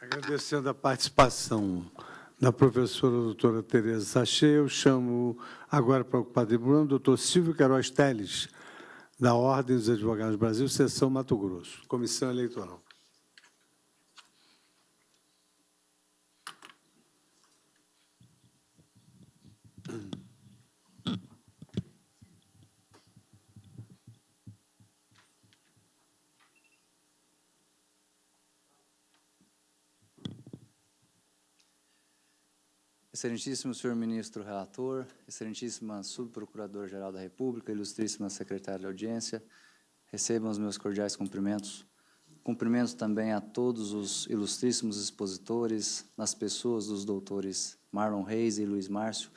Agradecendo a participação da professora doutora Tereza Sachê, eu chamo agora para ocupar a tribuna o doutor Silvio Queiroz Teles, da Ordem dos Advogados do Brasil, seção Mato Grosso, Comissão Eleitoral. Excelentíssimo senhor ministro relator, excelentíssima subprocurador-geral da República, ilustríssima secretária de audiência, recebam os meus cordiais cumprimentos. Cumprimento também a todos os ilustríssimos expositores, nas pessoas dos doutores Marlon Reis e Luiz Márcio,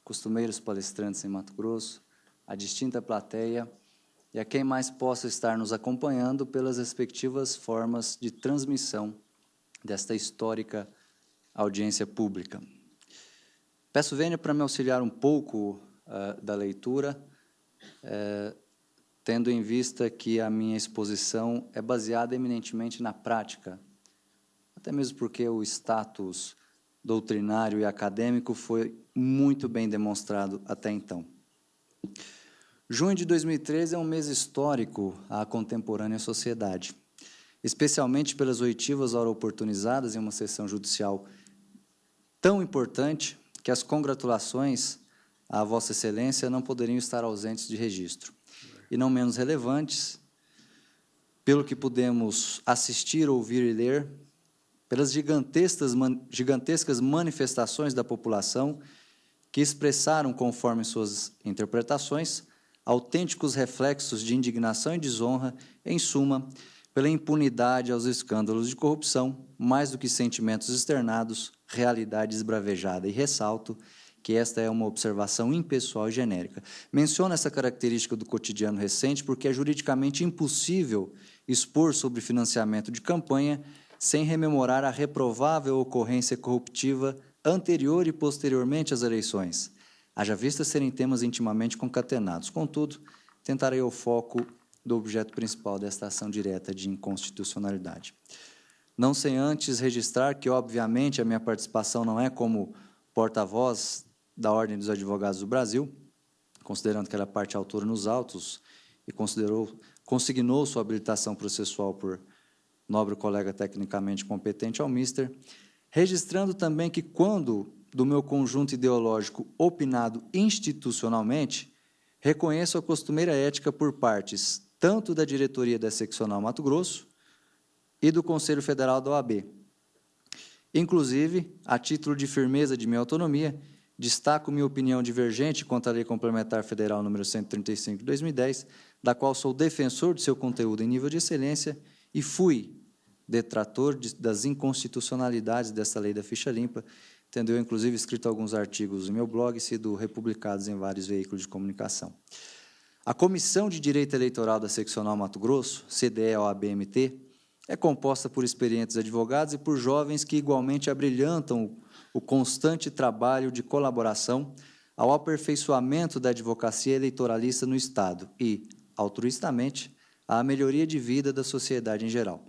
costumeiros palestrantes em Mato Grosso, a distinta plateia e a quem mais possa estar nos acompanhando pelas respectivas formas de transmissão desta histórica audiência pública. Peço vênia para me auxiliar um pouco da leitura, tendo em vista que a minha exposição é baseada eminentemente na prática, até mesmo porque o status doutrinário e acadêmico foi muito bem demonstrado até então. Junho de 2013 é um mês histórico à contemporânea sociedade, especialmente pelas oitivas ora oportunizadas em uma sessão judicial tão importante que as congratulações à Vossa Excelência não poderiam estar ausentes de registro. E não menos relevantes, pelo que pudemos assistir, ouvir e ler, pelas gigantescas manifestações da população que expressaram, conforme suas interpretações, autênticos reflexos de indignação e desonra, em suma, pela impunidade aos escândalos de corrupção, mais do que sentimentos externados, realidade esbravejada. E ressalto que esta é uma observação impessoal e genérica. Menciono essa característica do cotidiano recente porque é juridicamente impossível expor sobre financiamento de campanha sem rememorar a reprovável ocorrência corruptiva anterior e posteriormente às eleições, haja vista serem temas intimamente concatenados. Contudo, tentarei o foco do objeto principal desta ação direta de inconstitucionalidade. Não sem antes registrar que, obviamente, a minha participação não é como porta-voz da Ordem dos Advogados do Brasil, considerando que ela é parte autora nos autos e consignou sua habilitação processual por nobre colega tecnicamente competente ao mister, registrando também que, quando do meu conjunto ideológico opinado institucionalmente, reconheço a costumeira ética por partes tanto da diretoria da Seccional Mato Grosso e do Conselho Federal da OAB. Inclusive, a título de firmeza de minha autonomia, destaco minha opinião divergente quanto à Lei Complementar Federal número 135 de 2010, da qual sou defensor de seu conteúdo em nível de excelência e fui detrator das inconstitucionalidades dessa lei da ficha limpa, tendo eu, inclusive, escrito alguns artigos no meu blog e sido republicados em vários veículos de comunicação. A Comissão de Direito Eleitoral da Seccional Mato Grosso, CDE-OAB-MT, é composta por experientes advogados e por jovens que igualmente abrilhantam o constante trabalho de colaboração ao aperfeiçoamento da advocacia eleitoralista no Estado e, altruistamente, à melhoria de vida da sociedade em geral.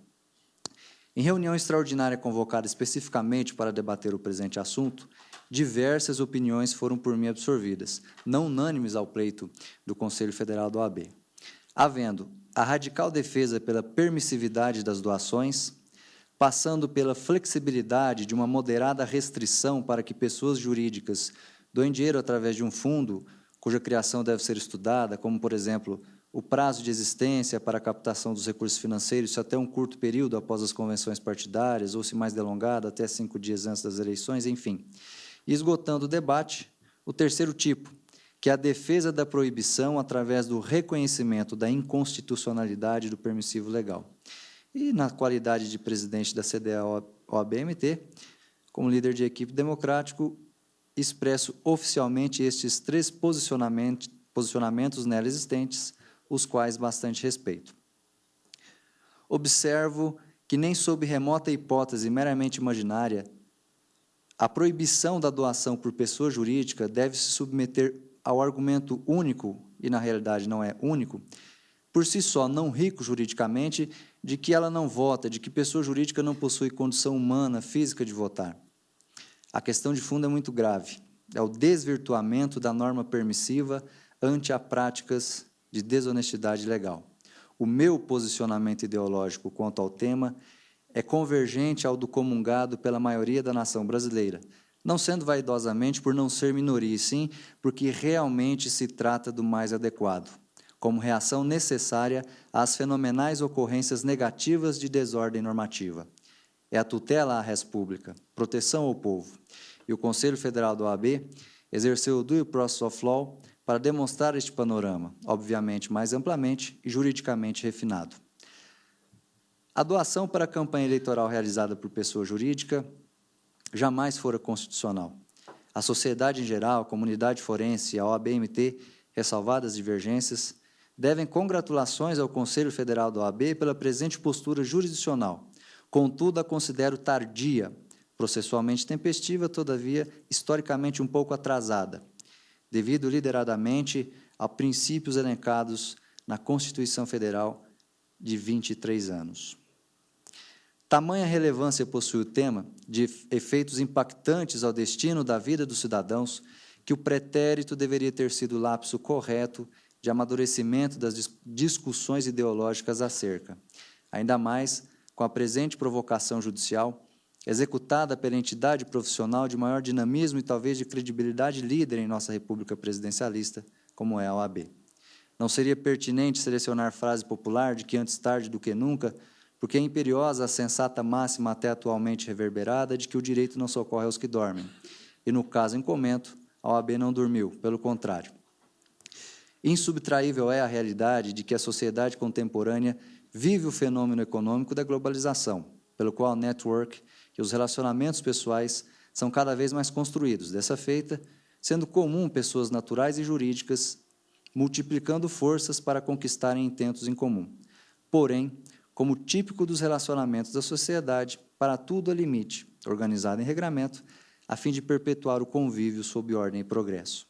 Em reunião extraordinária convocada especificamente para debater o presente assunto, diversas opiniões foram por mim absorvidas, não unânimes ao pleito do Conselho Federal da OAB. Havendo a radical defesa pela permissividade das doações, passando pela flexibilidade de uma moderada restrição para que pessoas jurídicas doem dinheiro através de um fundo cuja criação deve ser estudada, como, por exemplo, o prazo de existência para a captação dos recursos financeiros, se até um curto período após as convenções partidárias, ou se mais delongado, até 5 dias antes das eleições, enfim. E esgotando o debate, o terceiro tipo, que é a defesa da proibição através do reconhecimento da inconstitucionalidade do permissivo legal. E, na qualidade de presidente da CDE-OAB-MT, como líder de equipe democrático, expresso oficialmente estes 3 posicionamentos nela existentes, os quais bastante respeito. Observo que nem sob remota hipótese meramente imaginária, a proibição da doação por pessoa jurídica deve se submeter ao argumento único, e na realidade não é único, por si só, não rico juridicamente, de que ela não vota, de que pessoa jurídica não possui condição humana, física de votar. A questão de fundo é muito grave. É o desvirtuamento da norma permissiva ante a práticas de desonestidade legal. O meu posicionamento ideológico quanto ao tema é convergente ao do comungado pela maioria da nação brasileira, não sendo vaidosamente por não ser minoria, e sim porque realmente se trata do mais adequado, como reação necessária às fenomenais ocorrências negativas de desordem normativa. É a tutela à res pública, proteção ao povo. E o Conselho Federal da OAB exerceu o due process of law para demonstrar este panorama, obviamente mais amplamente e juridicamente refinado. A doação para a campanha eleitoral realizada por pessoa jurídica jamais fora constitucional. A sociedade em geral, a comunidade forense e a OAB-MT, ressalvadas divergências, devem congratulações ao Conselho Federal da OAB pela presente postura jurisdicional. Contudo, a considero tardia, processualmente tempestiva, todavia, historicamente um pouco atrasada, devido lideradamente a princípios elencados na Constituição Federal de 23 anos. Tamanha relevância possui o tema, de efeitos impactantes ao destino da vida dos cidadãos, que o pretérito deveria ter sido o lapso correto de amadurecimento das discussões ideológicas acerca. Ainda mais com a presente provocação judicial, executada pela entidade profissional de maior dinamismo e talvez de credibilidade líder em nossa república presidencialista, como é a OAB. Não seria pertinente selecionar frase popular de que antes tarde do que nunca, porque é imperiosa a sensata máxima até atualmente reverberada de que o direito não socorre aos que dormem. E, no caso em comento, a OAB não dormiu, pelo contrário. Insubtraível é a realidade de que a sociedade contemporânea vive o fenômeno econômico da globalização, pelo qual o network e os relacionamentos pessoais são cada vez mais construídos. Dessa feita, sendo comum pessoas naturais e jurídicas multiplicando forças para conquistarem intentos em comum. Porém, como típico dos relacionamentos da sociedade, para tudo há limite, organizado em regramento, a fim de perpetuar o convívio sob ordem e progresso.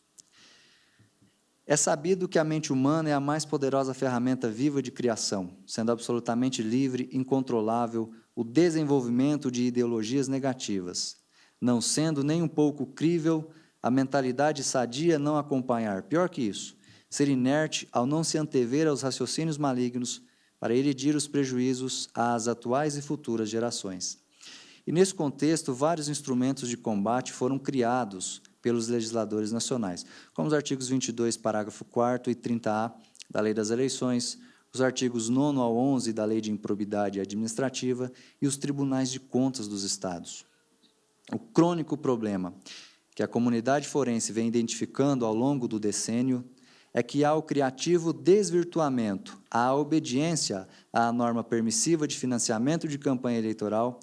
É sabido que a mente humana é a mais poderosa ferramenta viva de criação, sendo absolutamente livre, incontrolável, o desenvolvimento de ideologias negativas, não sendo nem um pouco crível a mentalidade sadia não acompanhar. Pior que isso, ser inerte ao não se antever aos raciocínios malignos para elidir os prejuízos às atuais e futuras gerações. E, nesse contexto, vários instrumentos de combate foram criados pelos legisladores nacionais, como os artigos 22, parágrafo 4º e 30A da Lei das Eleições, os artigos 9º ao 11 da Lei de Improbidade Administrativa e os tribunais de contas dos estados. O crônico problema que a comunidade forense vem identificando ao longo do decênio é que há o criativo desvirtuamento, a obediência à norma permissiva de financiamento de campanha eleitoral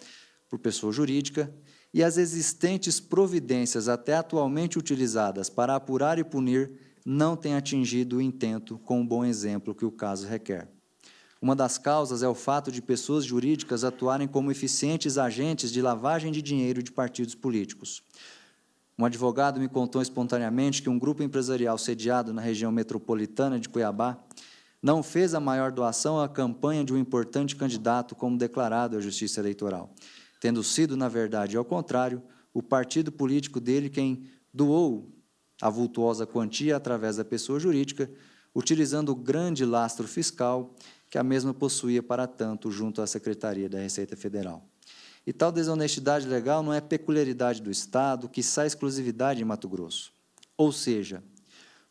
por pessoa jurídica e as existentes providências até atualmente utilizadas para apurar e punir não têm atingido o intento com o bom exemplo que o caso requer. Uma das causas é o fato de pessoas jurídicas atuarem como eficientes agentes de lavagem de dinheiro de partidos políticos. Um advogado me contou espontaneamente que um grupo empresarial sediado na região metropolitana de Cuiabá não fez a maior doação à campanha de um importante candidato, como declarado à Justiça Eleitoral, tendo sido, na verdade, ao contrário, o partido político dele quem doou a vultuosa quantia através da pessoa jurídica, utilizando o grande lastro fiscal que a mesma possuía para tanto junto à Secretaria da Receita Federal. E tal desonestidade legal não é peculiaridade do Estado, quiçá exclusividade em Mato Grosso. Ou seja,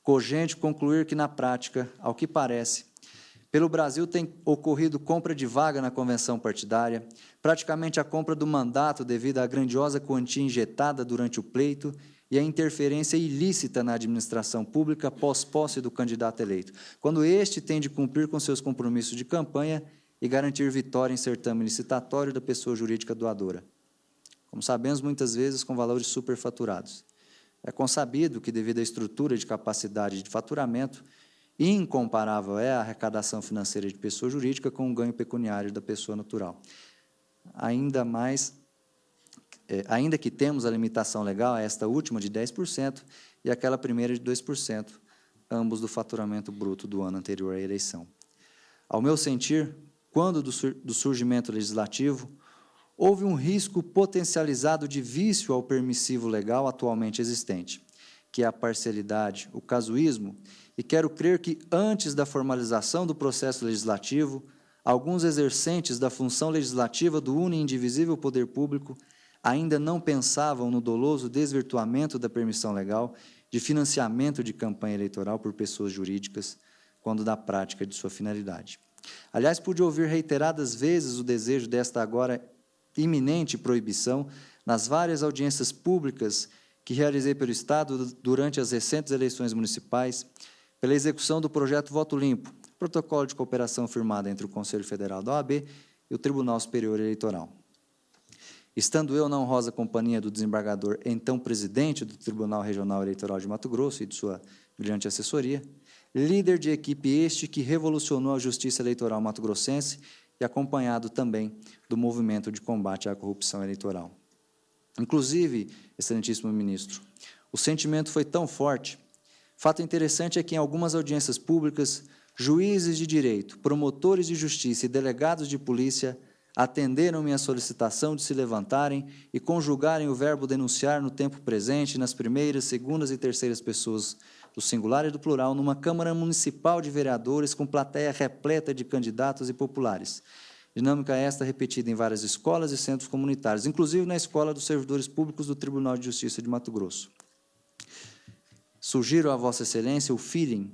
cogente concluir que, na prática, ao que parece, pelo Brasil tem ocorrido compra de vaga na convenção partidária, praticamente a compra do mandato devido à grandiosa quantia injetada durante o pleito e a interferência ilícita na administração pública pós-posse do candidato eleito, quando este tem de cumprir com seus compromissos de campanha e garantir vitória em certame licitatório da pessoa jurídica doadora. Como sabemos, muitas vezes com valores superfaturados. É consabido que, devido à estrutura de capacidade de faturamento, incomparável é a arrecadação financeira de pessoa jurídica com o ganho pecuniário da pessoa natural. Ainda que temos a limitação legal, esta última de 10% e aquela primeira de 2%, ambos do faturamento bruto do ano anterior à eleição. Ao meu sentir, quando do surgimento legislativo, houve um risco potencializado de vício ao permissivo legal atualmente existente, que é a parcialidade, o casuísmo, e quero crer que, antes da formalização do processo legislativo, alguns exercentes da função legislativa do une e indivisível poder público ainda não pensavam no doloso desvirtuamento da permissão legal de financiamento de campanha eleitoral por pessoas jurídicas, quando da prática de sua finalidade. Aliás, pude ouvir reiteradas vezes o desejo desta agora iminente proibição nas várias audiências públicas que realizei pelo Estado durante as recentes eleições municipais, pela execução do projeto Voto Limpo, protocolo de cooperação firmado entre o Conselho Federal da OAB e o Tribunal Superior Eleitoral. Estando eu na honrosa companhia do desembargador, então presidente do Tribunal Regional Eleitoral de Mato Grosso e de sua brilhante assessoria, líder de equipe este que revolucionou a justiça eleitoral mato-grossense e acompanhado também do movimento de combate à corrupção eleitoral. Inclusive, excelentíssimo ministro, o sentimento foi tão forte. Fato interessante é que em algumas audiências públicas, juízes de direito, promotores de justiça e delegados de polícia atenderam minha solicitação de se levantarem e conjugarem o verbo denunciar no tempo presente, nas primeiras, segundas e terceiras pessoas do singular e do plural, numa Câmara Municipal de Vereadores com plateia repleta de candidatos e populares. Dinâmica esta repetida em várias escolas e centros comunitários, inclusive na Escola dos Servidores Públicos do Tribunal de Justiça de Mato Grosso. Sugiro a Vossa Excelência o feeling,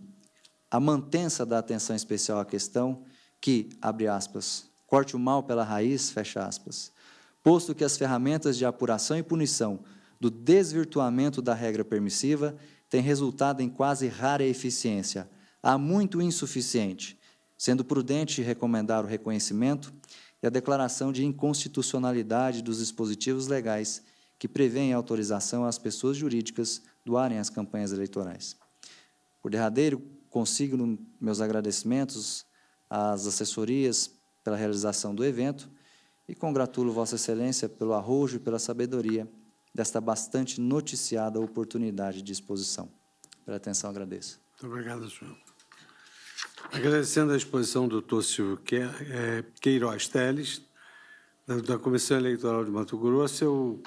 a mantença da atenção especial à questão que, abre aspas, corte o mal pela raiz, fecha aspas, posto que as ferramentas de apuração e punição do desvirtuamento da regra permissiva têm resultado em quase rara eficiência, há muito insuficiente, sendo prudente recomendar o reconhecimento e a declaração de inconstitucionalidade dos dispositivos legais que prevêem a autorização às pessoas jurídicas doarem as campanhas eleitorais. Por derradeiro, consigno meus agradecimentos às assessorias pela realização do evento e congratulo Vossa Excelência pelo arrojo e pela sabedoria desta bastante noticiada oportunidade de exposição. Pela atenção, agradeço. Muito obrigado, senhor. Agradecendo a exposição do doutor Silvio Queiroz Teles, da Comissão Eleitoral de Mato Grosso, eu